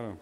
Voilà.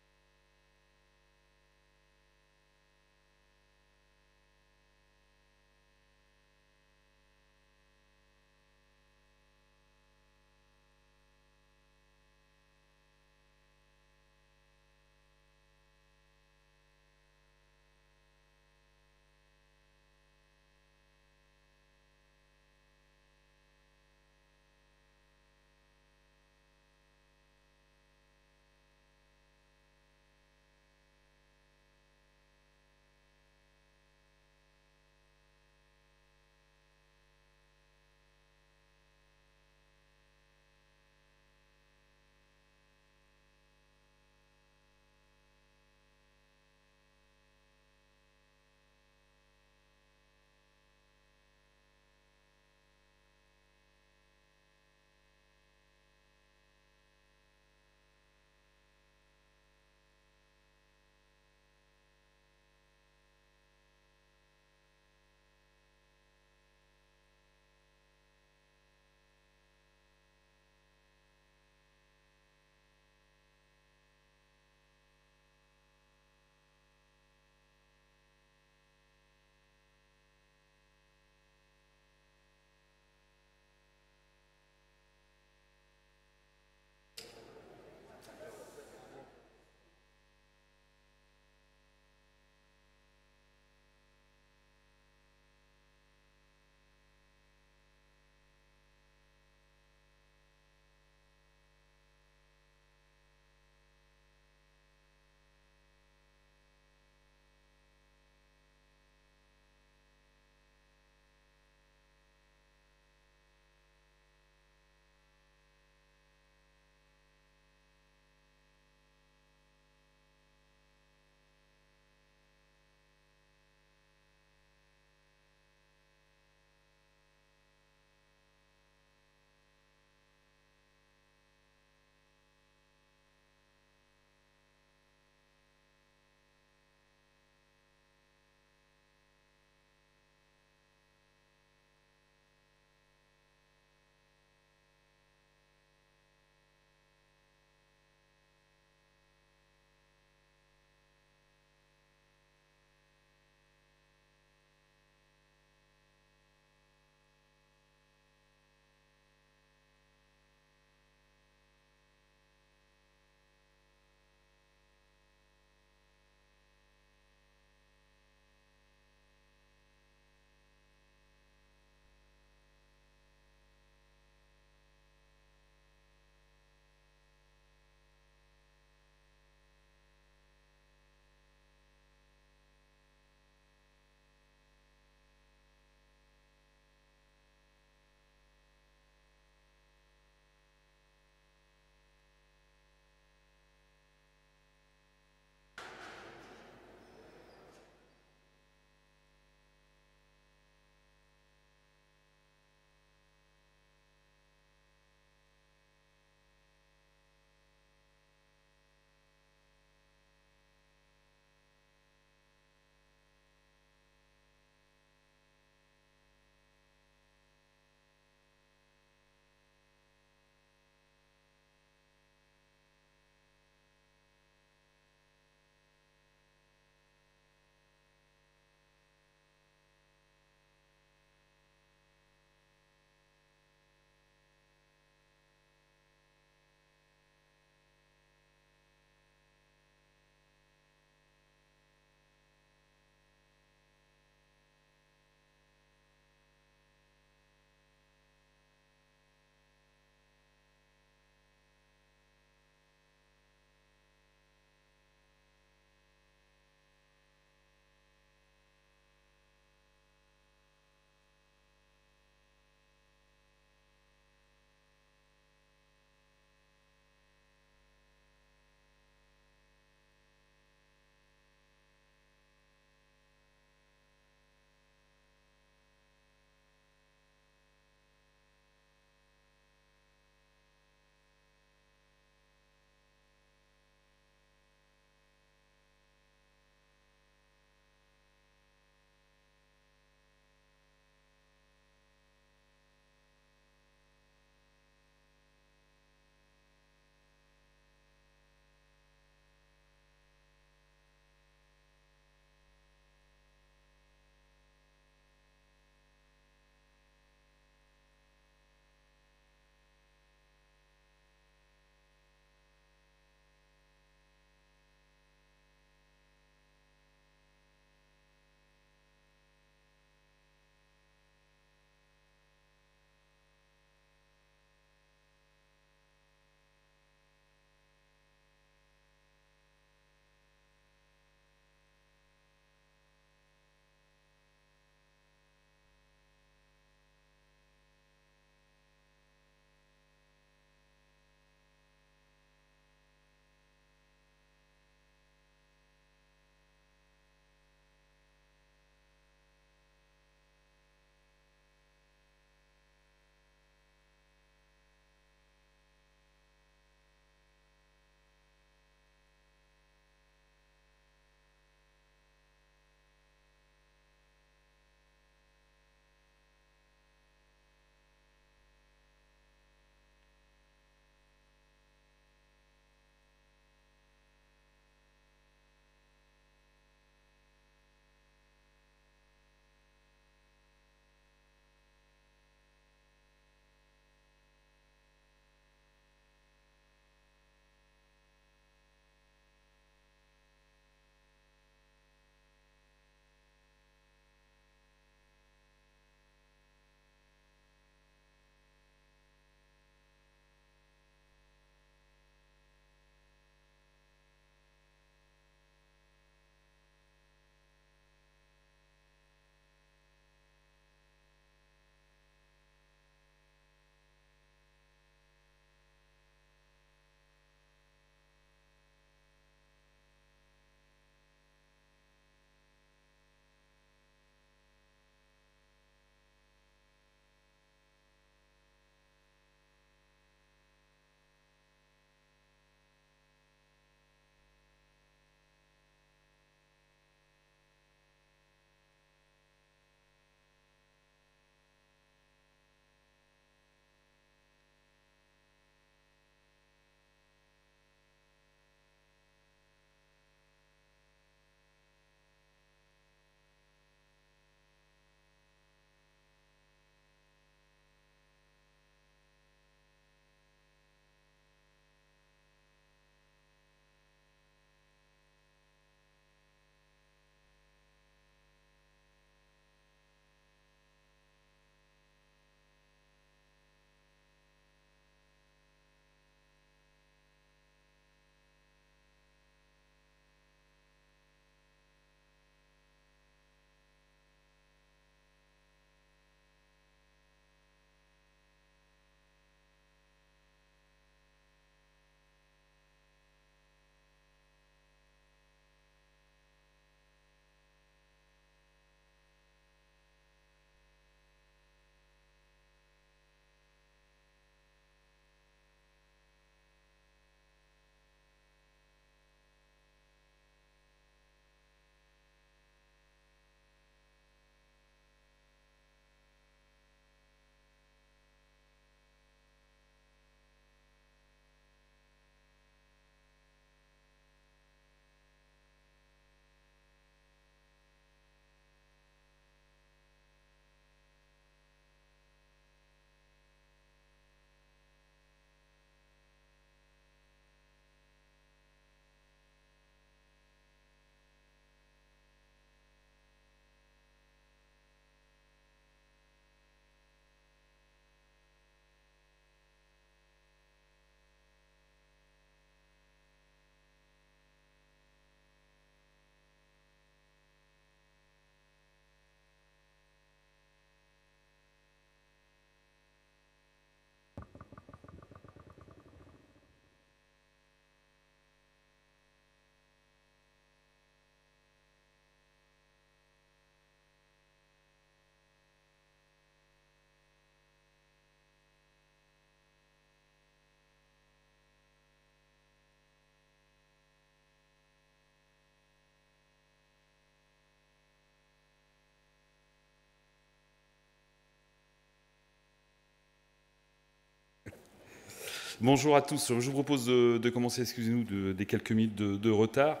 Bonjour à tous. Je vous propose de commencer, excusez-nous, des quelques minutes de retard.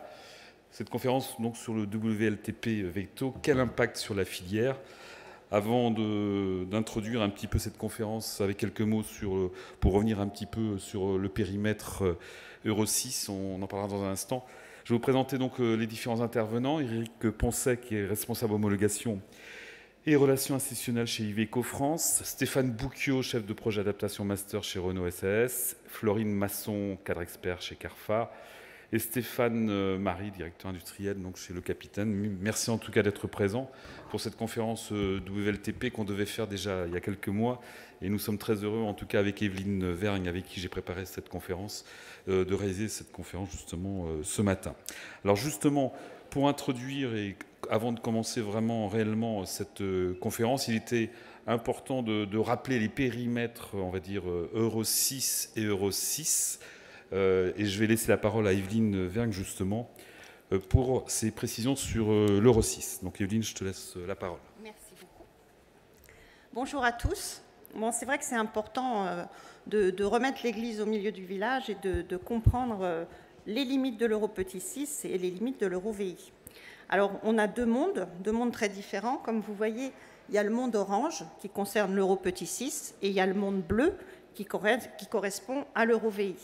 Cette conférence donc, sur le WLTP Vecto, quel impact sur la filière? Avant d'introduire un petit peu cette conférence avec quelques mots pour revenir un petit peu sur le périmètre Euro 6, on en parlera dans un instant. Je vais vous présenter donc les différents intervenants. Éric Poncet, qui est responsable homologation et relations institutionnelles chez Iveco France, Stéphane Bouquiot, chef de projet adaptation master chez Renault SAS, Florine Masson, cadre expert chez Carfa, et Stéphane Marie, directeur industriel donc chez Le Capitaine. Merci en tout cas d'être présent pour cette conférence WLTP qu'on devait faire déjà il y a quelques mois. Et nous sommes très heureux, en tout cas avec Evelyne Vergne, avec qui j'ai préparé cette conférence, de réaliser cette conférence justement ce matin. Alors justement, pour introduire et avant de commencer vraiment réellement cette conférence, il était important de rappeler les périmètres, on va dire, Euro 6 et Euro 6. Et je vais laisser la parole à Evelyne Vergne, justement, pour ses précisions sur l'Euro 6. Donc Evelyne, je te laisse la parole. Merci beaucoup. Bonjour à tous. Bon, c'est vrai que c'est important de remettre l'église au milieu du village et de comprendre les limites de l'Euro Petit 6 et les limites de l'Euro VI. Alors, on a deux mondes très différents. Comme vous voyez, il y a le monde orange qui concerne l'Euro Petit 6 et il y a le monde bleu qui correspond à l'Euro VI.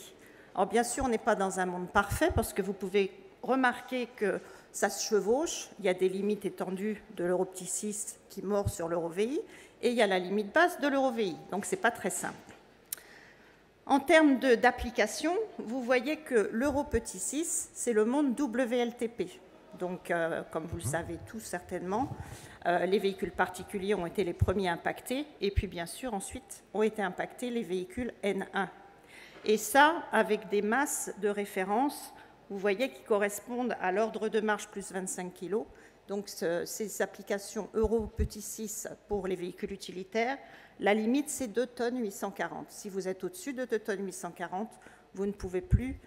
Alors, bien sûr, on n'est pas dans un monde parfait parce que vous pouvez remarquer que ça se chevauche. Il y a des limites étendues de l'Euro Petit 6 qui mord sur l'Euro VI et il y a la limite basse de l'Euro VI. Donc, ce n'est pas très simple. En termes d'application, vous voyez que l'Euro Petit 6, c'est le monde WLTP. Donc, comme vous le savez tous certainement, les véhicules particuliers ont été les premiers impactés, et puis bien sûr, ensuite, ont été impactés les véhicules N1. Et ça, avec des masses de référence, vous voyez, qui correspondent à l'ordre de marche plus 25 kg. Donc, ces applications Euro Petit 6 pour les véhicules utilitaires, la limite, c'est 2 tonnes 840. Si vous êtes au-dessus de 2 tonnes 840, vous ne pouvez plus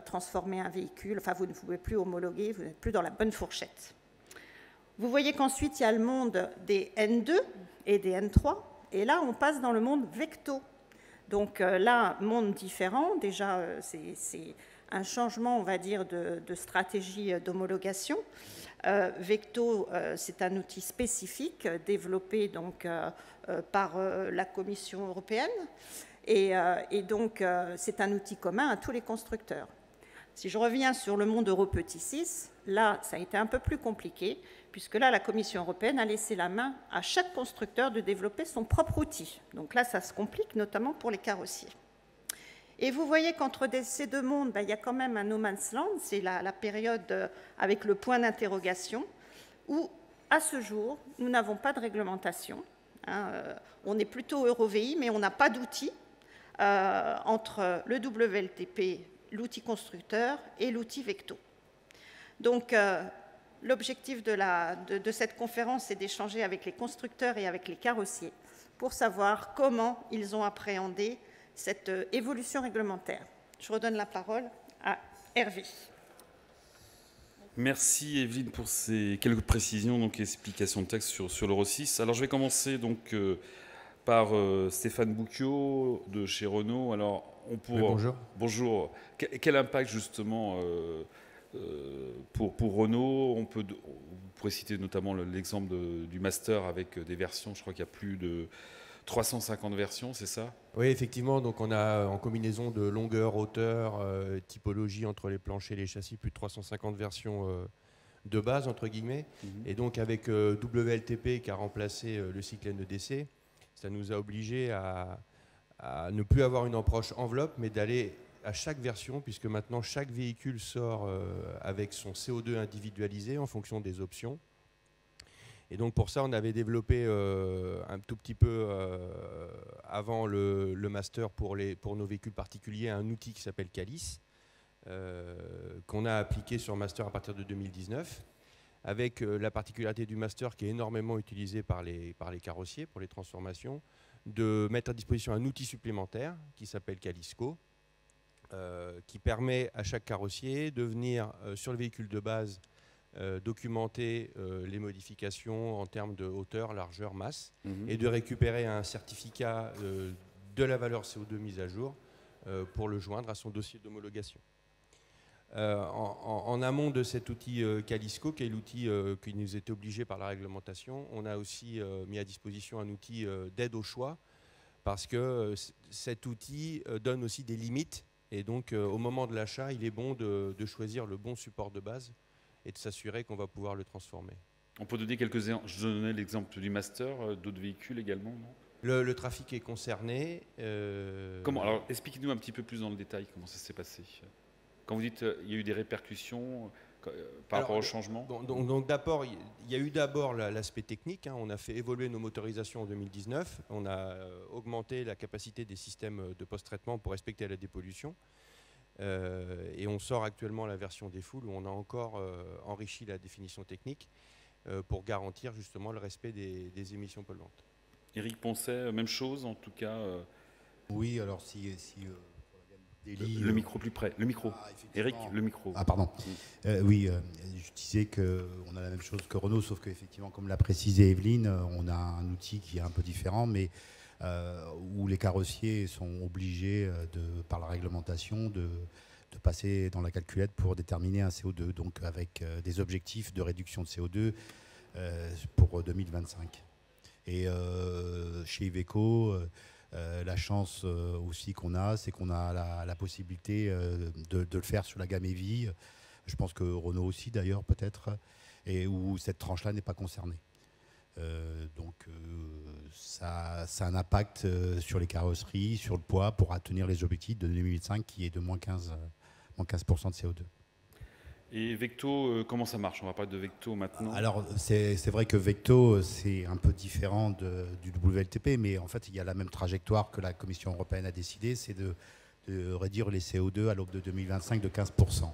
transformer un véhicule, enfin vous ne pouvez plus homologuer, vous n'êtes plus dans la bonne fourchette. Vous voyez qu'ensuite il y a le monde des N2 et des N3, et là on passe dans le monde Vecto. Donc là, monde différent, déjà c'est un changement, on va dire, de stratégie d'homologation. Vecto, c'est un outil spécifique développé donc, par la Commission européenne. Et donc, c'est un outil commun à tous les constructeurs. Si je reviens sur le monde Euro Petit 6, là, ça a été un peu plus compliqué, puisque là, la Commission européenne a laissé la main à chaque constructeur de développer son propre outil. Donc là, ça se complique, notamment pour les carrossiers. Et vous voyez qu'entre ces deux mondes, il y a quand même un no man's land, c'est la période avec le point d'interrogation, où, à ce jour, nous n'avons pas de réglementation. On est plutôt Euro-VI, mais on n'a pas d'outil entre le WLTP, l'outil constructeur, et l'outil Vecto. Donc, l'objectif de cette conférence est d'échanger avec les constructeurs et avec les carrossiers pour savoir comment ils ont appréhendé cette évolution réglementaire. Je redonne la parole à Hervé. Merci Evelyne pour ces quelques précisions donc explications de texte sur l'Euro 6. Alors je vais commencer donc par Stéphane Bouquiot de chez Renault. Alors oui, bonjour. Bonjour. Quel impact justement pour Renault? On pourrait citer notamment l'exemple du Master avec des versions. Je crois qu'il y a plus de 350 versions, c'est ça? Oui, effectivement. Donc on a en combinaison de longueur, hauteur, typologie entre les planchers et les châssis, plus de 350 versions de base, entre guillemets. Et donc avec WLTP qui a remplacé le cycle NEDC, ça nous a obligés à ne plus avoir une approche enveloppe, mais d'aller à chaque version, puisque maintenant chaque véhicule sort avec son CO2 individualisé en fonction des options. Et donc pour ça, on avait développé un tout petit peu avant le Master pour nos véhicules particuliers un outil qui s'appelle Calice, qu'on a appliqué sur Master à partir de 2019, avec la particularité du Master qui est énormément utilisé par les carrossiers pour les transformations, de mettre à disposition un outil supplémentaire qui s'appelle Calisco, qui permet à chaque carrossier de venir sur le véhicule de base documenter les modifications en termes de hauteur, largeur, masse, et de récupérer un certificat de la valeur CO2 mise à jour pour le joindre à son dossier d'homologation. En amont de cet outil Calisco, qui est l'outil qui nous était obligé par la réglementation, on a aussi mis à disposition un outil d'aide au choix, parce que cet outil donne aussi des limites. Et donc, au moment de l'achat, il est bon de choisir le bon support de base et de s'assurer qu'on va pouvoir le transformer. On peut donner quelques exemples. Je donnais l'exemple du Master, d'autres véhicules également, non ? Le trafic est concerné. Comment ? Alors, expliquez-nous un petit peu plus dans le détail comment ça s'est passé. Quand vous dites qu'il y a eu des répercussions par rapport au changement. Donc d'abord, il y a eu d'abord l'aspect technique. On a fait évoluer nos motorisations en 2019. On a augmenté la capacité des systèmes de post-traitement pour respecter la dépollution. Et on sort actuellement la version des foules où on a encore enrichi la définition technique pour garantir justement le respect des émissions polluantes. Éric Poncet, même chose en tout cas. Oui, alors si le micro plus près, le micro. Éric, le micro. Ah pardon. Oui, je disais qu'on a la même chose que Renault, sauf qu'effectivement, comme l'a précisé Evelyne, on a un outil qui est un peu différent, mais où les carrossiers sont obligés, par la réglementation, de passer dans la calculette pour déterminer un CO2, donc avec des objectifs de réduction de CO2 pour 2025. Et chez Iveco, la chance aussi qu'on a, c'est qu'on a la possibilité de le faire sur la gamme EV. Je pense que Renault aussi d'ailleurs peut-être, et où cette tranche-là n'est pas concernée. Donc ça a un impact sur les carrosseries, sur le poids, pour atteindre les objectifs de 2005 qui est de moins 15% de CO2. Et Vecto, comment ça marche? On va parler de Vecto maintenant. Alors, c'est vrai que Vecto, c'est un peu différent du WLTP, mais en fait, il y a la même trajectoire que la Commission européenne a décidé, c'est de réduire les CO2 à l'aube de 2025 de 15%.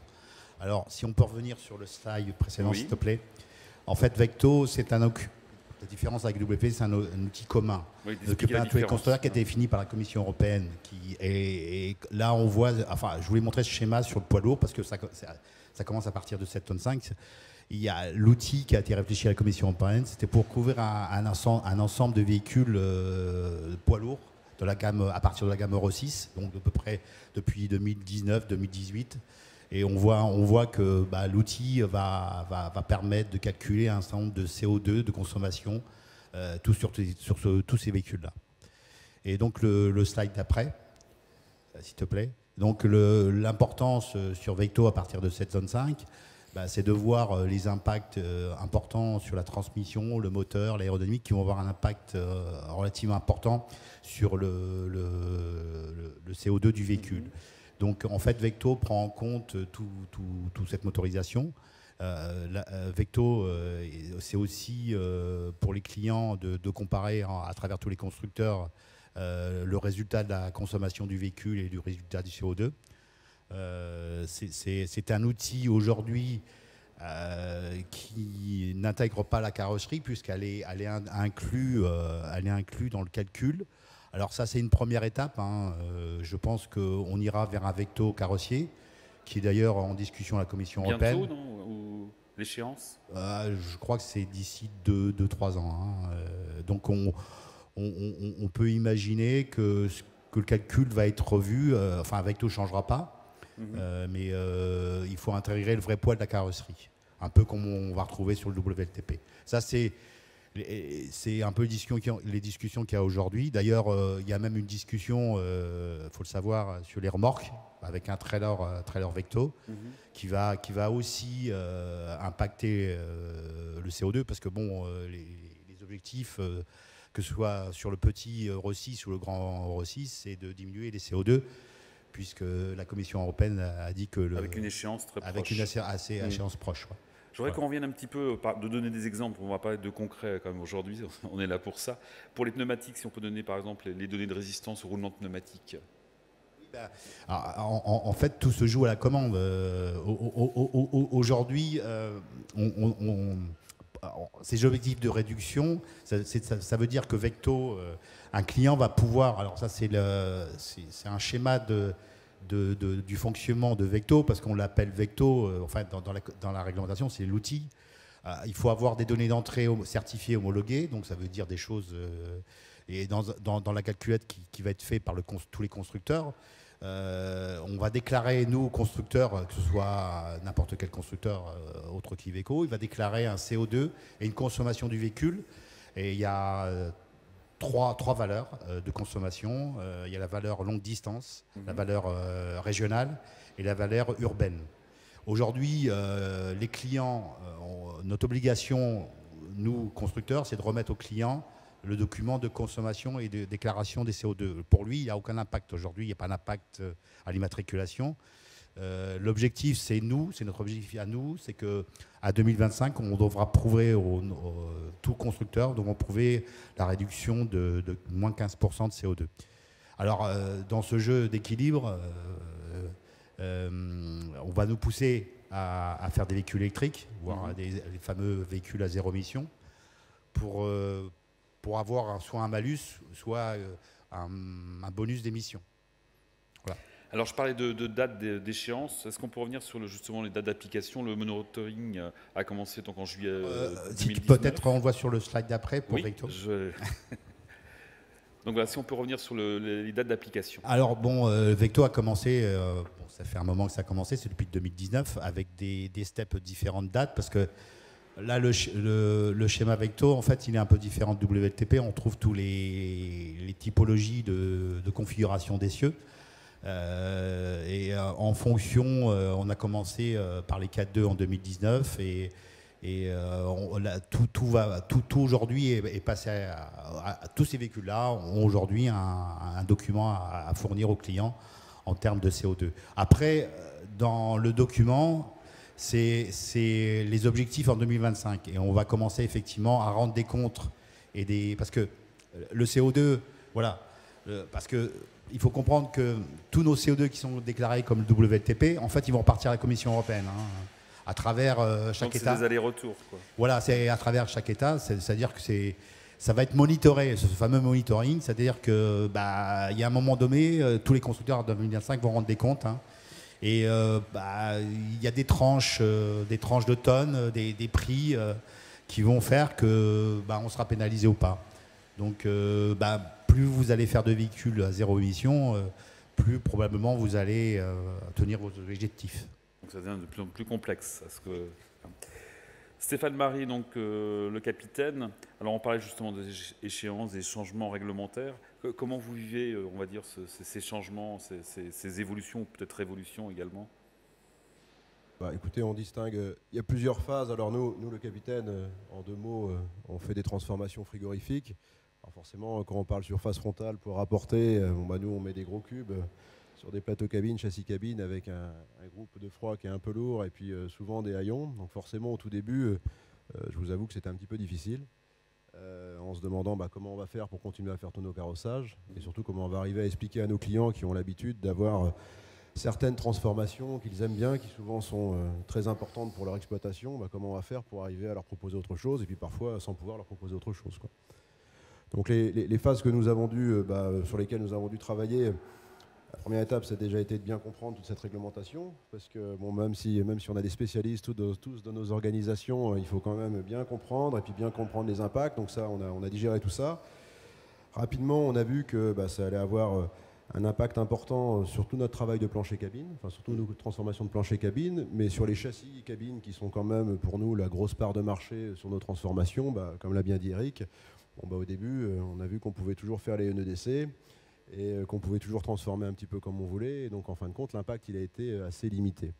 Alors, si on peut revenir sur le slide précédent, oui, s'il te plaît. En fait, Vecto, c'est la différence avec WLTP, c'est un outil commun. Oui, à tous les constructeurs qui a été défini par la Commission européenne. Et là, on voit, enfin, je voulais montrer ce schéma sur le poids lourd parce que ça commence à partir de 7,5 tonnes. Il y a l'outil qui a été réfléchi à la Commission européenne, c'était pour couvrir un ensemble de véhicules poids lourds de la gamme, à partir de la gamme Euro 6, donc à peu près depuis 2019-2018. Et on voit que l'outil va permettre de calculer un certain nombre de CO2 de consommation tous ces véhicules-là. Et donc le slide d'après, s'il te plaît. Donc l'importance sur Vecto à partir de cette zone 5, c'est de voir les impacts importants sur la transmission, le moteur, l'aérodynamique, qui vont avoir un impact relativement important sur le CO2 du véhicule. Donc en fait, Vecto prend en compte toute cette motorisation. Vecto, c'est aussi pour les clients de comparer à travers tous les constructeurs le résultat de la consommation du véhicule et du résultat du CO2. C'est un outil aujourd'hui qui n'intègre pas la carrosserie puisqu'elle est inclue dans le calcul. Alors ça, c'est une première étape. Je pense qu'on ira vers un Vecto carrossier, qui est d'ailleurs en discussion à la Commission européenne. Bientôt, non? Ou l'échéance? Je crois que c'est d'ici 2-3 ans. Donc on peut imaginer que le calcul va être revu. Enfin, Vecto ne changera pas, mais il faut intégrer le vrai poids de la carrosserie, un peu comme on va retrouver sur le WLTP. Ça, c'est un peu les discussions qu'il y a aujourd'hui. D'ailleurs, il y a même une discussion, faut le savoir, sur les remorques, avec un trailer Vecto, qui va aussi impacter le CO2, parce que les objectifs, que ce soit sur le petit Euro 6 ou le grand Euro 6, c'est de diminuer les CO2, puisque la Commission européenne a dit que... avec une échéance très proche. Avec une échéance proche, ouais. Je voudrais qu'on revienne un petit peu, de donner des exemples. On va pas être de concret quand même aujourd'hui, on est là pour ça. Pour les pneumatiques, si on peut donner par exemple les données de résistance au roulement de pneumatiques. En fait, tout se joue à la commande. Aujourd'hui, ces objectifs de réduction, ça veut dire que Vecto, un client va pouvoir... Alors ça, c'est un schéma du fonctionnement de Vecto, parce qu'on l'appelle Vecto, enfin dans la réglementation, c'est l'outil. Il faut avoir des données d'entrée certifiées, homologuées, donc ça veut dire des choses... et dans la calculette qui va être faite par tous les constructeurs, On va déclarer, nous, constructeurs, que ce soit n'importe quel constructeur autre qu'Iveco, il va déclarer un CO2 et une consommation du véhicule. Et il y a trois valeurs de consommation. Il y a la valeur longue distance, la valeur régionale et la valeur urbaine. Aujourd'hui, les clients, notre obligation, nous, constructeurs, c'est de remettre aux clients le document de consommation et de déclaration des CO2. Pour lui, il n'y a aucun impact aujourd'hui, il n'y a pas d'impact à l'immatriculation. L'objectif, c'est notre objectif à nous, c'est qu'à 2025, on devra prouver, tous constructeurs devront prouver la réduction de moins 15% de CO2. Alors, dans ce jeu d'équilibre, on va nous pousser à faire des véhicules électriques, voire les fameux véhicules à zéro émission, pour avoir soit un malus, soit un bonus d'émission. Voilà. Alors je parlais de dates d'échéance. Est-ce qu'on peut revenir sur justement les dates d'application? Le monitoring a commencé donc en juillet 2019. Peut-être on le voit sur le slide d'après pour Vecto. Donc voilà, si on peut revenir sur les dates d'application. Alors bon, Vecto a commencé, ça fait un moment que ça a commencé, c'est depuis 2019, avec des steps différentes dates, parce que là, le schéma Vecto, en fait, il est un peu différent de WLTP. On trouve tous les typologies de configuration d'essieux. En fonction, on a commencé par les 4.2 en 2019 tout aujourd'hui est passé à tous ces véhicules-là ont aujourd'hui un document à fournir aux clients en termes de CO2. Après, dans le document, c'est les objectifs en 2025 et on va commencer effectivement à rendre des comptes parce que le CO2, voilà, parce que il faut comprendre que tous nos CO2 qui sont déclarés comme WLTP, en fait, ils vont repartir à la Commission européenne à travers chaque État. C'est des allers-retours, quoi. Voilà, c'est à travers chaque État, c'est-à-dire que ça va être monitoré, ce fameux monitoring, c'est-à-dire que il y a un moment donné, tous les constructeurs en 2025 vont rendre des comptes. Et il y a des tranches de tonnes, des prix qui vont faire que on sera pénalisé ou pas. Donc plus vous allez faire de véhicules à zéro émission, plus probablement vous allez tenir vos objectifs. Donc ça devient de plus en plus complexe. Stéphane Marie, donc le capitaine. Alors on parlait justement des échéances, des changements réglementaires. Comment vous vivez, on va dire, ces changements, ces évolutions, ou peut-être révolutions également? Écoutez, on distingue, il y a plusieurs phases. Alors nous le capitaine, en deux mots, on fait des transformations frigorifiques. Alors forcément, quand on parle surface frontale pour rapporter, nous on met des gros cubes sur des plateaux cabines, châssis cabine, avec un groupe de froid qui est un peu lourd et puis souvent des haillons. Donc forcément, au tout début, je vous avoue que c'était un petit peu difficile, en se demandant comment on va faire pour continuer à faire tous nos carrossages et surtout comment on va arriver à expliquer à nos clients qui ont l'habitude d'avoir certaines transformations qu'ils aiment bien, qui souvent sont très importantes pour leur exploitation, comment on va faire pour arriver à leur proposer autre chose et puis parfois sans pouvoir leur proposer autre chose, quoi. Donc les phases que nous avons sur lesquelles nous avons dû travailler, la première étape, ça a déjà été de bien comprendre toute cette réglementation, parce que même si on a des spécialistes tous dans nos organisations, il faut quand même bien comprendre et puis bien comprendre les impacts. Donc ça, on a digéré tout ça. Rapidement, on a vu que ça allait avoir un impact important sur tout notre travail de plancher cabine, surtout nos transformations de plancher cabine, mais sur les châssis cabine qui sont quand même pour nous la grosse part de marché sur nos transformations, comme l'a bien dit Eric. Au début, on a vu qu'on pouvait toujours faire les NEDC et qu'on pouvait toujours transformer un petit peu comme on voulait. Et donc, en fin de compte, l'impact, il a été assez limité.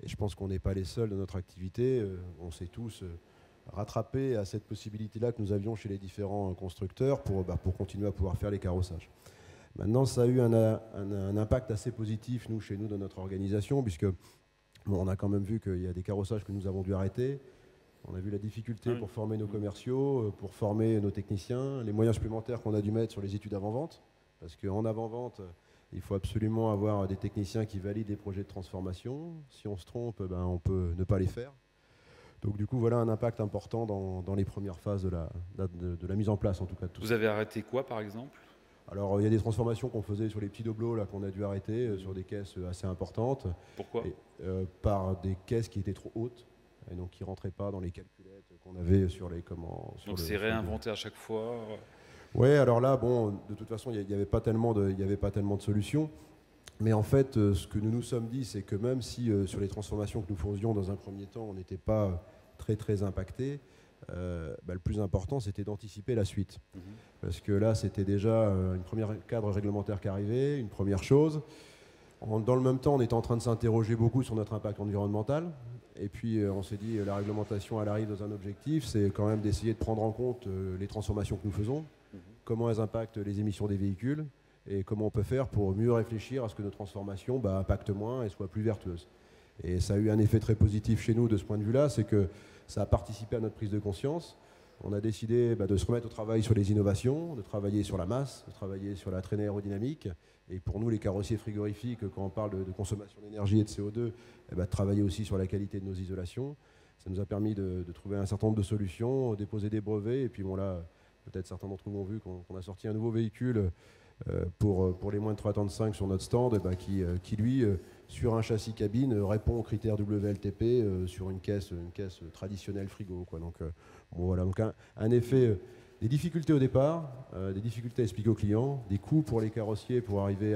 Et je pense qu'on n'est pas les seuls dans notre activité. On s'est tous rattrapés à cette possibilité-là que nous avions chez les différents constructeurs pour continuer à pouvoir faire les carrossages. Maintenant, ça a eu un impact assez positif, chez nous, dans notre organisation, puisque on a quand même vu qu'il y a des carrossages que nous avons dû arrêter. On a vu la difficulté pour former nos commerciaux, pour former nos techniciens, les moyens supplémentaires qu'on a dû mettre sur les études avant-vente. Parce qu'en avant-vente, il faut absolument avoir des techniciens qui valident les projets de transformation. Si on se trompe, on peut ne pas les faire. Donc du coup, voilà un impact important dans les premières phases de la mise en place, en tout cas. De tout Vous avez arrêté quoi, par exemple? Alors, il y a des transformations qu'on faisait sur les petits doblots qu'on a dû arrêter, sur des caisses assez importantes. Pourquoi? Par des caisses qui étaient trop hautes. Et donc qui ne rentraient pas dans les calculettes qu'on avait sur les commandes. Donc c'est réinventé à chaque fois? Oui, alors là, de toute façon, il n'y avait pas tellement de solutions. Mais en fait, ce que nous nous sommes dit, c'est que même si sur les transformations que nous faisions dans un premier temps, on n'était pas très impacté, le plus important, c'était d'anticiper la suite. Parce que là, c'était déjà une première cadre réglementaire qui arrivait, une première chose. Dans le même temps, on était en train de s'interroger beaucoup sur notre impact environnemental. Et puis, on s'est dit, la réglementation, elle arrive dans un objectif, c'est quand même d'essayer de prendre en compte les transformations que nous faisons, comment elles impactent les émissions des véhicules, et comment on peut faire pour mieux réfléchir à ce que nos transformations impactent moins et soient plus vertueuses. Et ça a eu un effet très positif chez nous de ce point de vue-là, c'est que ça a participé à notre prise de conscience. On a décidé de se remettre au travail sur les innovations, de travailler sur la masse, de travailler sur la traînée aérodynamique. Et pour nous, les carrossiers frigorifiques, quand on parle de consommation d'énergie et de CO2, de travailler aussi sur la qualité de nos isolations. Ça nous a permis de trouver un certain nombre de solutions, déposer des brevets. Et puis bon là, peut-être certains d'entre vous ont vu qu'on a sorti un nouveau véhicule pour les moins de 3 tonnes 5 sur notre stand, qui lui, sur un châssis cabine, répond aux critères WLTP sur une caisse traditionnelle frigo, quoi. Donc, voilà, donc un effet, des difficultés au départ, des difficultés à expliquer aux clients, des coûts pour les carrossiers pour arriver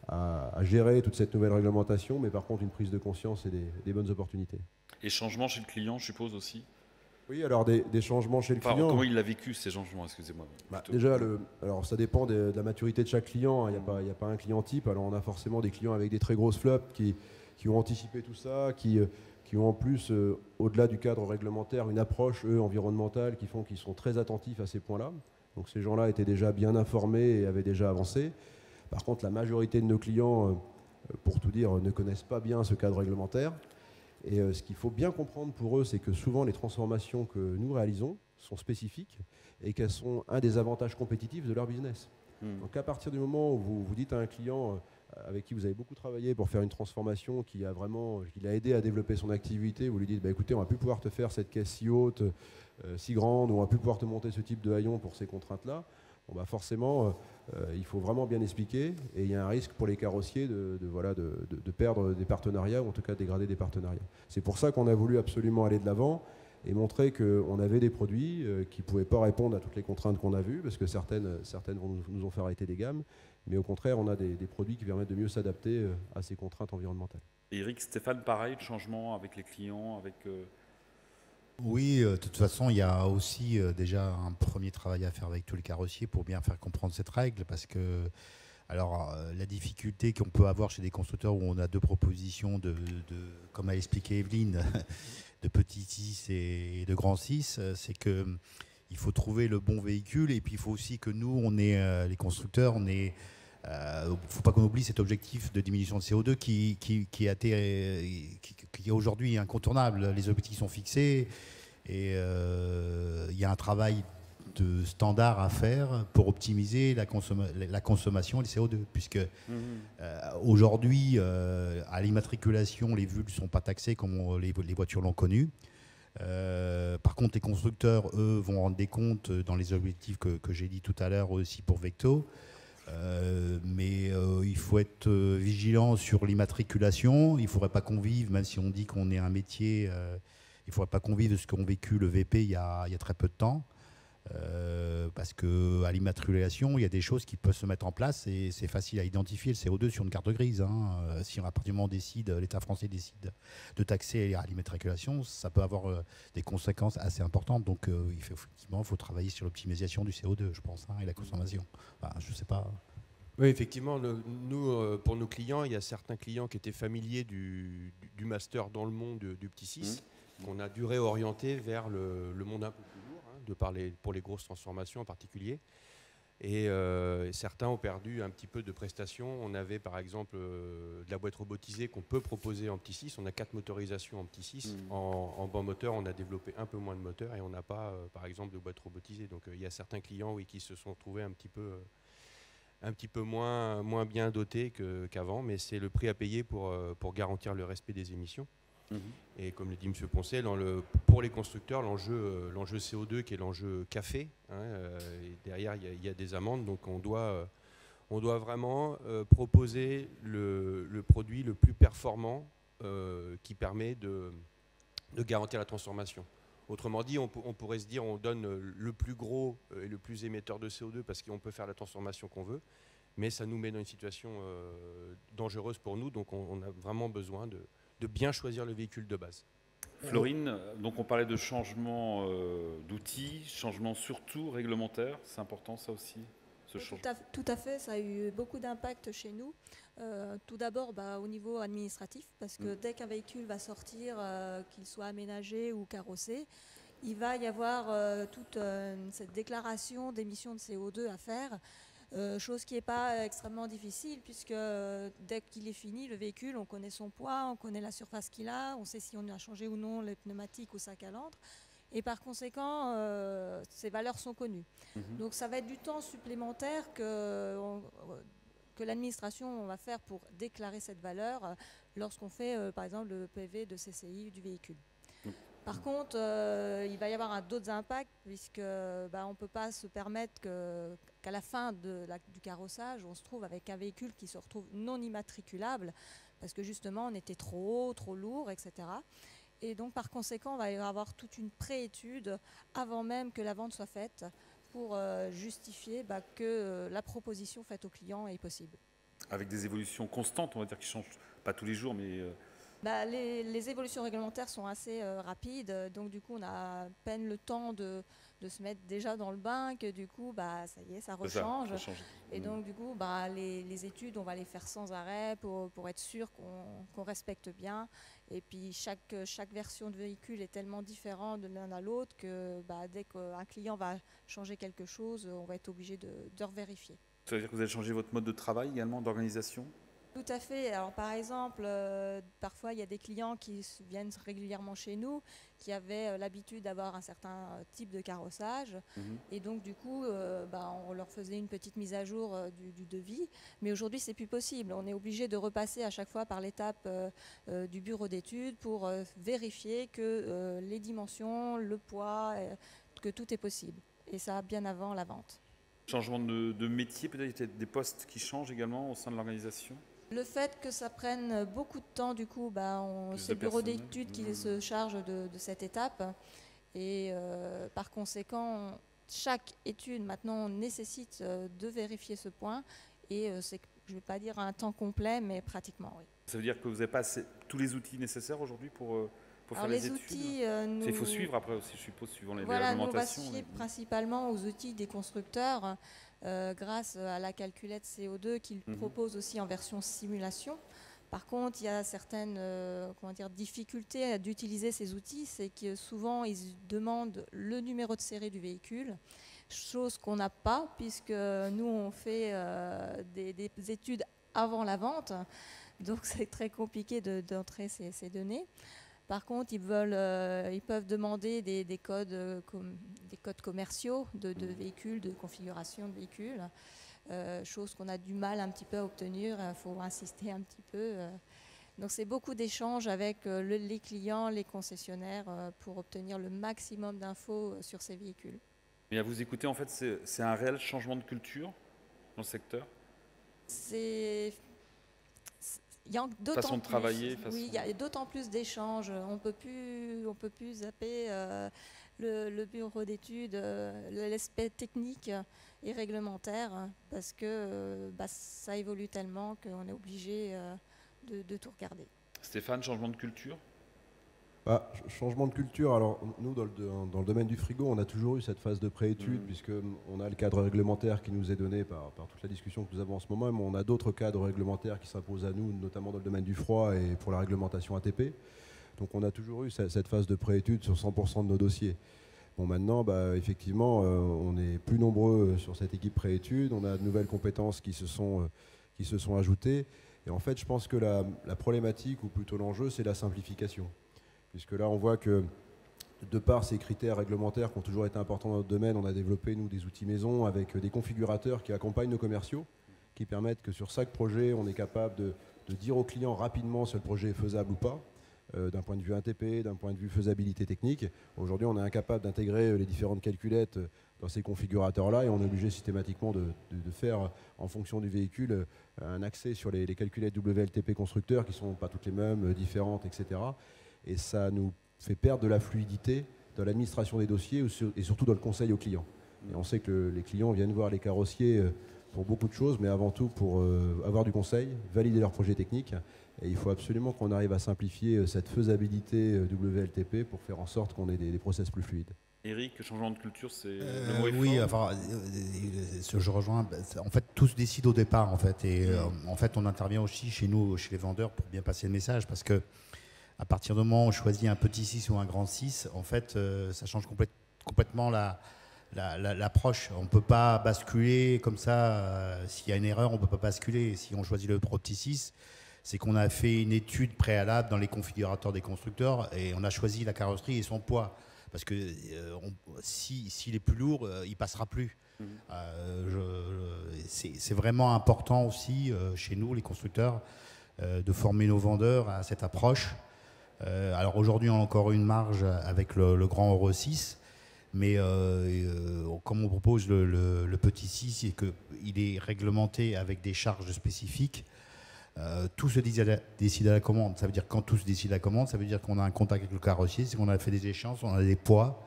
à gérer toute cette nouvelle réglementation, mais par contre une prise de conscience et des bonnes opportunités. Et changements chez le client, je suppose aussi. Oui, alors des changements chez le client. Comment il a vécu ces changements, excusez-moi. Déjà, alors ça dépend de la maturité de chaque client. Il n'y a pas un client type. Alors on a forcément des clients avec des très grosses flottes qui ont anticipé tout ça, qui ont en plus, au-delà du cadre réglementaire, une approche, environnementale, qui font qu'ils sont très attentifs à ces points-là. Donc ces gens-là étaient déjà bien informés et avaient déjà avancé. Par contre, la majorité de nos clients, pour tout dire, ne connaissent pas bien ce cadre réglementaire. Et ce qu'il faut bien comprendre pour eux, c'est que souvent les transformations que nous réalisons sont spécifiques et qu'elles sont un des avantages compétitifs de leur business. Donc à partir du moment où vous dites à un client avec qui vous avez beaucoup travaillé pour faire une transformation qui l'a aidé à développer son activité, vous lui dites écoutez, on va plus pouvoir te faire cette caisse si haute, si grande, ou on va plus pouvoir te monter ce type de haillon pour ces contraintes-là. Forcément, il faut vraiment bien expliquer, et il y a un risque pour les carrossiers de perdre des partenariats, ou en tout cas de dégrader des partenariats. C'est pour ça qu'on a voulu absolument aller de l'avant et montrer qu'on avait des produits qui ne pouvaient pas répondre à toutes les contraintes qu'on a vues, parce que certaines nous ont fait arrêter des gammes, mais au contraire, on a des produits qui permettent de mieux s'adapter à ces contraintes environnementales. Eric, Stéphane, pareil, de changement avec les clients, avec... Oui, de toute façon, il y a aussi déjà un premier travail à faire avec tous les carrossiers pour bien faire comprendre cette règle, parce que la difficulté qu'on peut avoir chez des constructeurs où on a deux propositions comme a expliqué Evelyne, de petit 6 et de grand 6, c'est que il faut trouver le bon véhicule, et puis il faut aussi que nous, les constructeurs, faut pas qu'on oublie cet objectif de diminution de CO2 qui est aujourd'hui incontournable. Les objectifs sont fixés et il y a un travail de standard à faire pour optimiser la consommation et le CO2, puisque aujourd'hui, à l'immatriculation, les VUL ne sont pas taxés comme les voitures l'ont connu. Par contre, les constructeurs, eux, vont rendre des comptes dans les objectifs que j'ai dit tout à l'heure aussi pour Vecto. Mais il faut être vigilant sur l'immatriculation. Il ne faudrait pas qu'on vive, même si on dit qu'on est un métier, il ne faudrait pas qu'on vive de ce qu'ont vécu le VP il y a très peu de temps. Parce qu'à l'immatriculation, il y a des choses qui peuvent se mettre en place et c'est facile à identifier le CO2 sur une carte grise. Si à partir du moment où l'État français décide de taxer à l'immatriculation, ça peut avoir des conséquences assez importantes. Donc effectivement, il faut travailler sur l'optimisation du CO2, je pense, et la consommation. Je ne sais pas. Oui, effectivement, nous, pour nos clients, il y a certains clients qui étaient familiers du master dans le monde du petit 6, qu'on a dû réorienter vers le monde un peu plus lourd, pour les grosses transformations en particulier. Et certains ont perdu un petit peu de prestations. On avait par exemple de la boîte robotisée qu'on peut proposer en petit 6. On a 4 motorisations en petit 6. En bas moteur, on a développé un peu moins de moteurs et on n'a pas par exemple de boîte robotisée. Donc il y a certains clients qui se sont retrouvés un petit peu moins bien dotés qu'avant, mais c'est le prix à payer pour garantir le respect des émissions. Et comme le dit M. Poncet, pour les constructeurs, l'enjeu CO2 qui est l'enjeu café, et derrière il y a des amendes, donc on doit vraiment proposer le produit le plus performant qui permet de garantir la transformation. Autrement dit, on pourrait se dire on donne le plus gros et le plus émetteur de CO2 parce qu'on peut faire la transformation qu'on veut, mais ça nous met dans une situation dangereuse pour nous, donc on a vraiment besoin de bien choisir le véhicule de base. Florine, donc on parlait de changement d'outils, changement surtout réglementaire, c'est important ça aussi, ce changement. Tout à fait, ça a eu beaucoup d'impact chez nous. Tout d'abord au niveau administratif, parce que dès qu'un véhicule va sortir, qu'il soit aménagé ou carrossé, il va y avoir toute cette déclaration d'émissions de CO2 à faire. Chose qui n'est pas extrêmement difficile puisque dès qu'il est fini, le véhicule, on connaît son poids, on connaît la surface qu'il a, on sait si on a changé ou non les pneumatiques ou sa calandre. Et par conséquent, ces valeurs sont connues. Donc ça va être du temps supplémentaire que l'administration va faire pour déclarer cette valeur lorsqu'on fait par exemple le PV de CCI du véhicule. Par contre, il va y avoir d'autres impacts puisque on ne peut pas se permettre qu'à la fin du carrossage, on se trouve avec un véhicule qui se retrouve non immatriculable parce que justement on était trop haut, trop lourd, etc. Et donc par conséquent, on va y avoir toute une préétude avant même que la vente soit faite pour justifier que la proposition faite au client est possible. Avec des évolutions constantes, on va dire, qui ne changent pas tous les jours, mais... les évolutions réglementaires sont assez rapides, donc du coup on a à peine le temps de se mettre déjà dans le bain que du coup ça y est, ça rechange. Et donc du coup les études on va les faire sans arrêt pour être sûr qu'on respecte bien. Et puis chaque version de véhicule est tellement différente de l'un à l'autre que dès qu'un client va changer quelque chose, on va être obligé de revérifier. Ça veut dire que vous allez changer votre mode de travail également, d'organisation ? Tout à fait. Alors par exemple, parfois il y a des clients qui viennent régulièrement chez nous, qui avaient l'habitude d'avoir un certain type de carrossage. Et donc du coup, on leur faisait une petite mise à jour du devis. Mais aujourd'hui, c'est plus possible. On est obligé de repasser à chaque fois par l'étape du bureau d'études pour vérifier que les dimensions, le poids, que tout est possible. Et ça bien avant la vente. Changement de métier, peut-être des postes qui changent également au sein de l'organisation ? Le fait que ça prenne beaucoup de temps, du coup, c'est le bureau d'études qui se charge de cette étape. Et par conséquent, chaque étude maintenant nécessite de vérifier ce point. Et c'est, je ne vais pas dire un temps complet, mais pratiquement, oui. Ça veut dire que vous n'avez pas tous les outils nécessaires aujourd'hui pour faire les études. Outils, il faut suivre après aussi, je suppose, suivant les réglementations. On va se fier principalement aux outils des constructeurs grâce à la calculette CO2 qu'ils proposent aussi en version simulation. Par contre, il y a certaines difficultés d'utiliser ces outils, c'est que souvent ils demandent le numéro de série du véhicule, chose qu'on n'a pas puisque nous on fait des études avant la vente, donc c'est très compliqué d'entrer ces données. Par contre, ils peuvent demander des codes commerciaux de véhicules, de configuration de véhicules, chose qu'on a du mal un petit peu à obtenir, il faut insister un petit peu. Donc c'est beaucoup d'échanges avec les clients, les concessionnaires pour obtenir le maximum d'infos sur ces véhicules. Et à vous écouter, en fait, c'est un réel changement de culture dans le secteur ? Il y a façon de travailler, oui, il y a d'autant plus d'échanges. On peut plus zapper le bureau d'études, l'aspect technique et réglementaire, parce que ça évolue tellement qu'on est obligé de tout regarder. Stéphane, changement de culture ? Changement de culture, alors nous dans le domaine du frigo, on a toujours eu cette phase de préétude puisqu'on a le cadre réglementaire qui nous est donné par toute la discussion que nous avons en ce moment, mais on a d'autres cadres réglementaires qui s'imposent à nous, notamment dans le domaine du froid et pour la réglementation ATP. Donc on a toujours eu cette phase de préétude sur 100% de nos dossiers. Bon, maintenant, effectivement, on est plus nombreux sur cette équipe préétude, on a de nouvelles compétences qui se sont ajoutées, et en fait je pense que la problématique, ou plutôt l'enjeu, c'est la simplification. Puisque là, on voit que, de par ces critères réglementaires qui ont toujours été importants dans notre domaine, on a développé, nous, des outils maison avec des configurateurs qui accompagnent nos commerciaux, qui permettent que sur chaque projet, on est capable de dire aux clients rapidement si le projet est faisable ou pas, d'un point de vue ATP, d'un point de vue faisabilité technique. Aujourd'hui, on est incapable d'intégrer les différentes calculettes dans ces configurateurs-là et on est obligé systématiquement de faire, en fonction du véhicule, un accès sur les calculettes WLTP constructeurs qui ne sont pas toutes les mêmes, différentes, etc. Et ça nous fait perdre de la fluidité dans l'administration des dossiers et surtout dans le conseil aux clients. Et on sait que les clients viennent voir les carrossiers pour beaucoup de choses, mais avant tout pour avoir du conseil, valider leurs projets techniques. Et il faut absolument qu'on arrive à simplifier cette faisabilité WLTP pour faire en sorte qu'on ait des process plus fluides. Eric, changement de culture, c'est le mot est oui, fort. enfin, je rejoins. En fait, tout se décide au départ, en fait, et en fait, on intervient aussi chez nous, chez les vendeurs, pour bien passer le message, parce que à partir du moment où on choisit un petit 6 ou un grand 6, en fait, ça change complètement l'approche. On ne peut pas basculer comme ça. S'il y a une erreur, on ne peut pas basculer. Si on choisit le petit 6, c'est qu'on a fait une étude préalable dans les configurateurs des constructeurs et on a choisi la carrosserie et son poids. Parce que s'il est plus lourd, il ne passera plus. C'est vraiment important aussi, chez nous, les constructeurs, de former nos vendeurs à cette approche. Alors aujourd'hui, on a encore une marge avec le grand Euro 6, mais comme on propose le petit 6 et qu'il est réglementé avec des charges spécifiques, tout se décide à la commande. Ça veut dire que quand tout se décide à la commande, ça veut dire qu'on a un contact avec le carrossier, c'est qu'on a fait des échanges, on a des poids,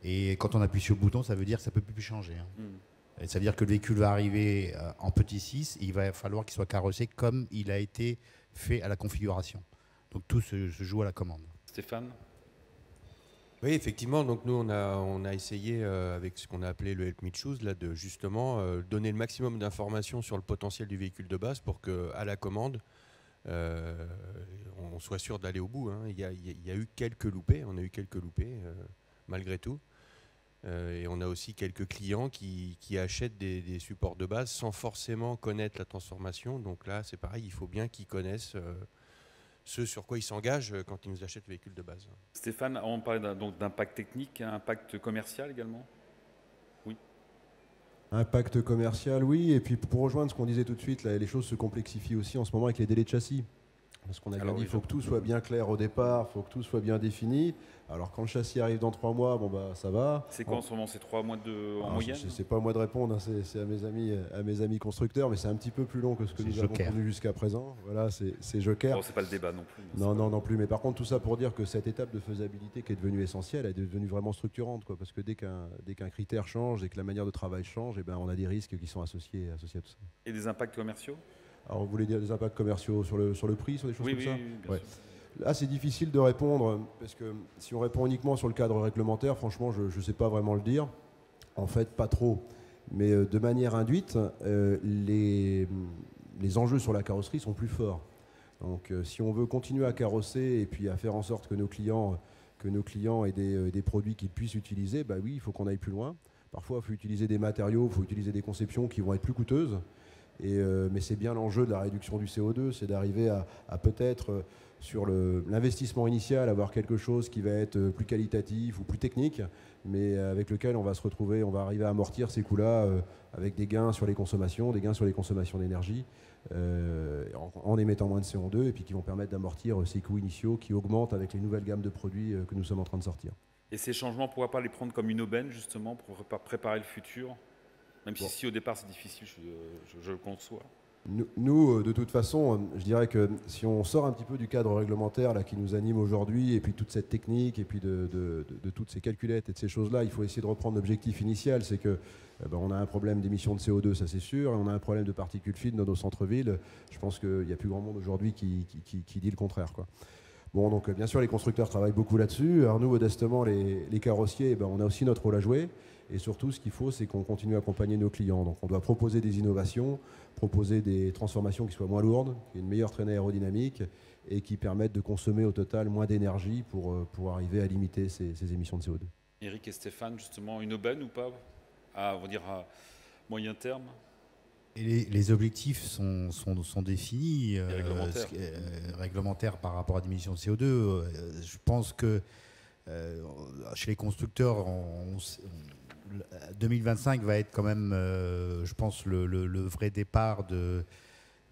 et quand on appuie sur le bouton, ça veut dire que ça ne peut plus changer. Et ça veut dire que le véhicule va arriver en petit 6, et il va falloir qu'il soit carrossé comme il a été fait à la configuration. Donc tout se joue à la commande. Stéphane? Oui, effectivement. Donc nous, on a essayé avec ce qu'on a appelé le Help Me Choose, là, de justement donner le maximum d'informations sur le potentiel du véhicule de base pour qu'à la commande, on soit sûr d'aller au bout. Il y a eu quelques loupés, malgré tout. Et on a aussi quelques clients qui achètent des supports de base sans forcément connaître la transformation. Donc là, c'est pareil, il faut bien qu'ils connaissent ce sur quoi ils s'engagent quand ils nous achètent le véhicule de base. Stéphane, on parlait donc d'impact technique, impact commercial également? Oui. Impact commercial, oui. Et puis pour rejoindre ce qu'on disait tout de suite, là, les choses se complexifient aussi en ce moment avec les délais de châssis. Parce qu'on a bien dit, il faut que tout soit bien clair au départ, il faut que tout soit bien défini. Alors quand le châssis arrive dans 3 mois, bon bah ça va. C'est quoi en ce moment? C'est 3 mois en moyenne? C'est pas à moi de répondre, hein, c'est à mes amis constructeurs, mais c'est un petit peu plus long que ce que nous avons connu jusqu'à présent. Voilà, c'est Joker. Bon, c'est pas le débat non plus. Non plus. Mais par contre, tout ça pour dire que cette étape de faisabilité qui est devenue essentielle, elle est devenue vraiment structurante, quoi, parce que dès qu'un critère change, dès que la manière de travail change, et ben on a des risques qui sont associés à tout ça. Et des impacts commerciaux? Alors, vous voulez dire des impacts commerciaux sur le prix, sur des choses comme ça? Oui, bien sûr. Là, c'est difficile de répondre, parce que si on répond uniquement sur le cadre réglementaire, franchement, je ne sais pas vraiment le dire. En fait, pas trop. Mais de manière induite, les enjeux sur la carrosserie sont plus forts. Donc, si on veut continuer à carrosser et puis à faire en sorte que nos clients aient des produits qu'ils puissent utiliser, bah oui, il faut qu'on aille plus loin. Parfois, il faut utiliser des matériaux, il faut utiliser des conceptions qui vont être plus coûteuses. Mais c'est bien l'enjeu de la réduction du CO2, c'est d'arriver à peut-être sur l'investissement initial avoir quelque chose qui va être plus qualitatif ou plus technique, mais avec lequel on va se retrouver, on va arriver à amortir ces coûts-là avec des gains sur les consommations, d'énergie, en émettant moins de CO2 et puis qui vont permettre d'amortir ces coûts initiaux qui augmentent avec les nouvelles gammes de produits que nous sommes en train de sortir. Et ces changements, pourquoi pas les prendre comme une aubaine justement pour préparer le futur? Même si au départ c'est difficile, je le conçois. Nous, de toute façon, je dirais que si on sort un petit peu du cadre réglementaire là, qui nous anime aujourd'hui, et puis toute cette technique, et puis de toutes ces calculettes et de ces choses-là, il faut essayer de reprendre l'objectif initial, c'est que on a un problème d'émission de CO2, ça c'est sûr, et on a un problème de particules fines dans nos centres-villes. Je pense qu'il n'y a plus grand monde aujourd'hui qui dit le contraire, quoi. Bon, donc bien sûr, les constructeurs travaillent beaucoup là-dessus. Alors nous, modestement, les carrossiers, on a aussi notre rôle à jouer. Et surtout, ce qu'il faut, c'est qu'on continue à accompagner nos clients. Donc on doit proposer des innovations, proposer des transformations qui soient moins lourdes, qui aient une meilleure traînée aérodynamique et qui permettent de consommer au total moins d'énergie pour arriver à limiter ces émissions de CO2. Eric et Stéphane, justement, une aubaine ou pas, on va dire à moyen terme? Et les objectifs sont définis, réglementaires par rapport à la diminution de CO2. Je pense que chez les constructeurs, 2025 va être quand même, je pense, le vrai départ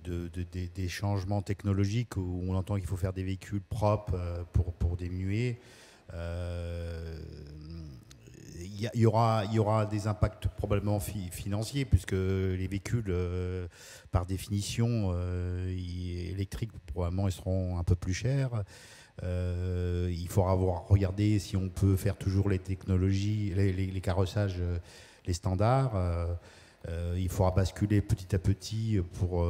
des changements technologiques où on entend qu'il faut faire des véhicules propres pour diminuer. Il y aura des impacts probablement financiers puisque les véhicules, par définition, électriques, probablement, ils seront un peu plus chers. Il faudra regarder si on peut faire toujours les technologies, les carrossages, les standards. Il faudra basculer petit à petit pour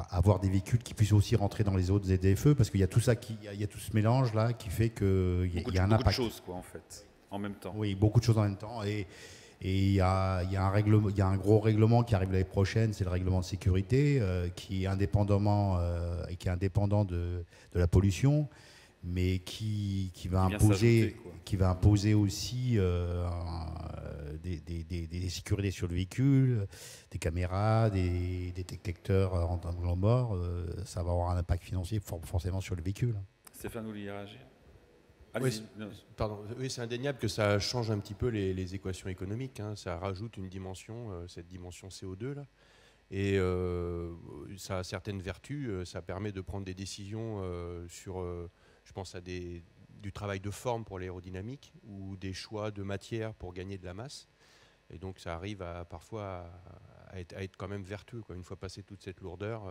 avoir des véhicules qui puissent aussi rentrer dans les autres ZFE, parce qu'il y a tout ça, il y a tout ce mélange là qui fait qu'il y a un impact. Beaucoup de choses, quoi, en fait, en même temps. Oui, beaucoup de choses en même temps. Et il y a un gros règlement qui arrive l'année prochaine, c'est le règlement de sécurité, qui est indépendant de la pollution, mais qui va imposer aussi des sécurités sur le véhicule, des caméras, des détecteurs en temps mort. Ça va avoir un impact financier forcément sur le véhicule. Stéphane, vous vouliez réagir? Oui, oui, c'est indéniable que ça change un petit peu les équations économiques. Hein. Ça rajoute une dimension, cette dimension CO2 là. Et ça a certaines vertus. Ça permet de prendre des décisions sur, je pense à du travail de forme pour l'aérodynamique ou des choix de matière pour gagner de la masse. Et donc ça arrive parfois à être quand même vertueux, quoi. Une fois passé toute cette lourdeur,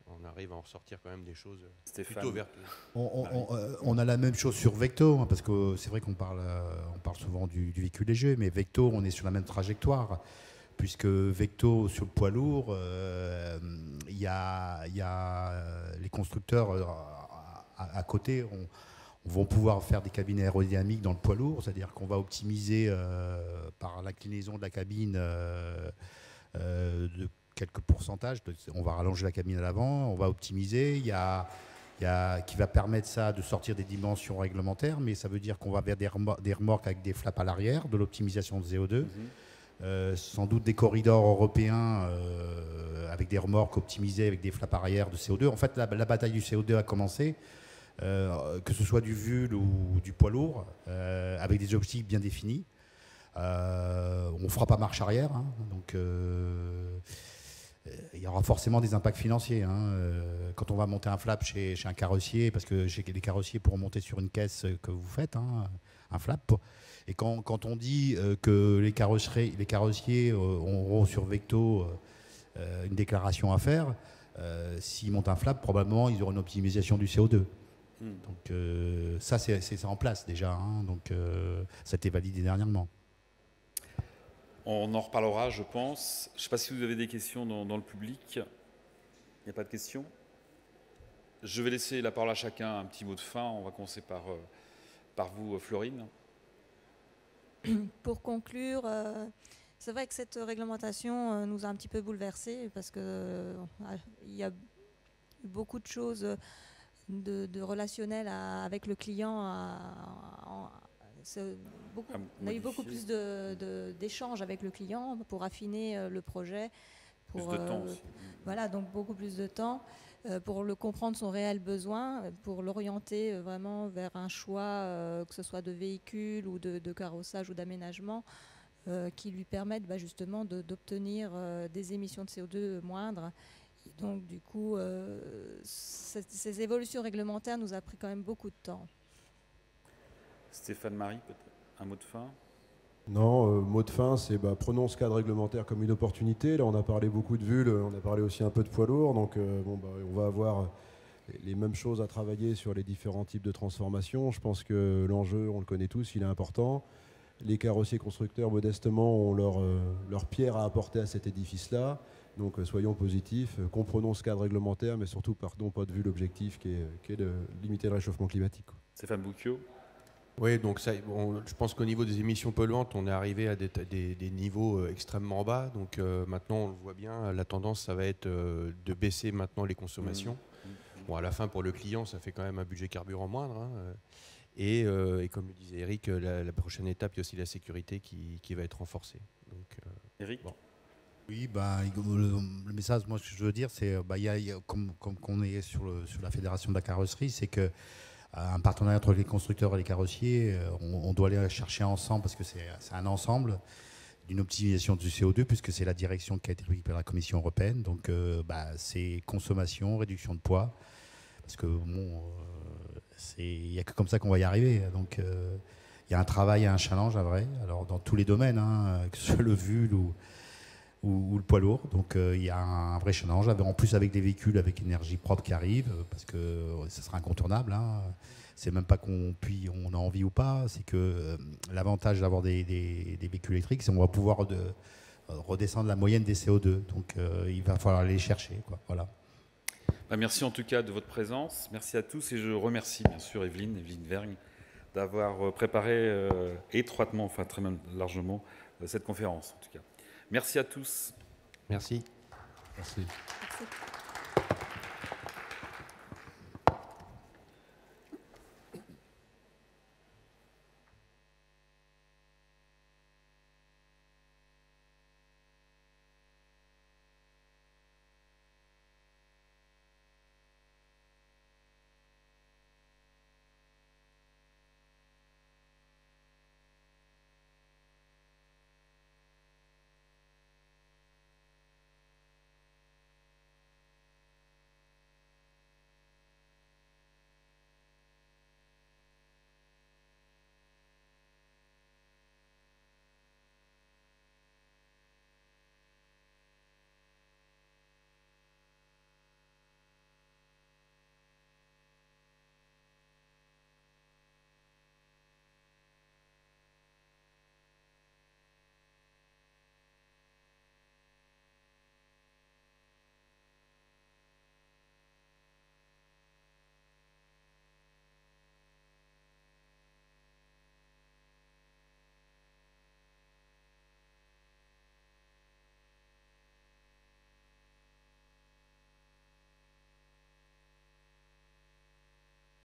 on arrive à en ressortir quand même des choses plutôt vertueuses. On a la même chose sur Vecto, hein, parce que c'est vrai qu'on parle souvent du véhicule léger, mais Vecto, on est sur la même trajectoire, puisque Vecto, sur le poids lourd, il y a les constructeurs à côté vont pouvoir faire des cabines aérodynamiques dans le poids lourd, c'est-à-dire qu'on va optimiser par l'inclinaison de la cabine de quelques pourcentages, on va rallonger la cabine à l'avant, on va optimiser, qui va permettre ça de sortir des dimensions réglementaires, mais ça veut dire qu'on va vers des remorques avec des flaps à l'arrière, de l'optimisation de CO2, sans doute des corridors européens avec des remorques optimisées avec des flaps arrière de CO2. En fait, la bataille du CO2 a commencé, que ce soit du VUL ou du poids lourd, avec des objectifs bien définis. On ne fera pas marche arrière, hein, donc il y aura forcément des impacts financiers. Hein. Quand on va monter un flap chez un carrossier, parce que chez les carrossiers pour monter sur une caisse que vous faites, hein, un flap, et quand on dit que les carrossiers auront sur Vecto une déclaration à faire, s'ils montent un flap, probablement ils auront une optimisation du CO2. Donc ça, c'est en place déjà. Hein, donc ça a été validé dernièrement. On en reparlera, je pense. Je ne sais pas si vous avez des questions dans le public. Il n'y a pas de questions? Je vais laisser la parole à chacun, un petit mot de fin. On va commencer par vous, Florine. Pour conclure, c'est vrai que cette réglementation nous a un petit peu bouleversés parce qu'il y a beaucoup de choses de relationnel avec le client. On a eu beaucoup plus d'échanges avec le client pour affiner le projet. Plus de temps aussi. Voilà, donc beaucoup plus de temps pour le comprendre son réel besoin, pour l'orienter vraiment vers un choix, que ce soit de véhicule ou de carrossage ou d'aménagement, qui lui permettent justement d'obtenir des émissions de CO2 moindres. Et donc du coup, ces évolutions réglementaires nous a pris quand même beaucoup de temps. Stéphane Marie, peut-être un mot de fin? Non, mot de fin, c'est prenons ce cadre réglementaire comme une opportunité. Là, on a parlé beaucoup de VUL, on a parlé aussi un peu de poids lourd. Donc, on va avoir les mêmes choses à travailler sur les différents types de transformations. Je pense que l'enjeu, on le connaît tous, il est important. Les carrossiers constructeurs, modestement, ont leur pierre à apporter à cet édifice-là. Donc, soyons positifs, comprenons ce cadre réglementaire, mais surtout, partons pas de vue l'objectif qui est de limiter le réchauffement climatique. Stéphane Boucchio. Oui, donc je pense qu'au niveau des émissions polluantes, on est arrivé à des niveaux extrêmement bas. Donc maintenant, on le voit bien, la tendance, ça va être de baisser maintenant les consommations. Bon, à la fin, pour le client, ça fait quand même un budget carburant moindre. Hein. Et comme le disait Eric, la prochaine étape, il y a aussi la sécurité qui va être renforcée. Donc, Eric bon. Oui, le message, moi, ce que je veux dire, c'est comme on est sur la fédération de la carrosserie, c'est que un partenariat entre les constructeurs et les carrossiers, on doit aller chercher ensemble, parce que c'est un ensemble d'une optimisation du CO2, puisque c'est la direction qui a été prise par la Commission européenne. Donc, c'est consommation, réduction de poids, parce que il n'y a que comme ça qu'on va y arriver. Donc, il y a un travail et un challenge, à vrai. Alors, dans tous les domaines, hein, que ce soit le VUL ou le poids lourd. Donc il y a un vrai challenge. En plus avec des véhicules avec énergie propre qui arrivent, parce que ça sera incontournable. Hein. C'est même pas qu'on a envie ou pas, c'est que l'avantage d'avoir des véhicules électriques, c'est qu'on va pouvoir redescendre la moyenne des CO2. Donc il va falloir aller les chercher, quoi. Voilà. Merci en tout cas de votre présence. Merci à tous et je remercie bien sûr Evelyne Vergne d'avoir préparé étroitement, enfin très même largement, cette conférence en tout cas. Merci à tous. Merci. Merci. Merci.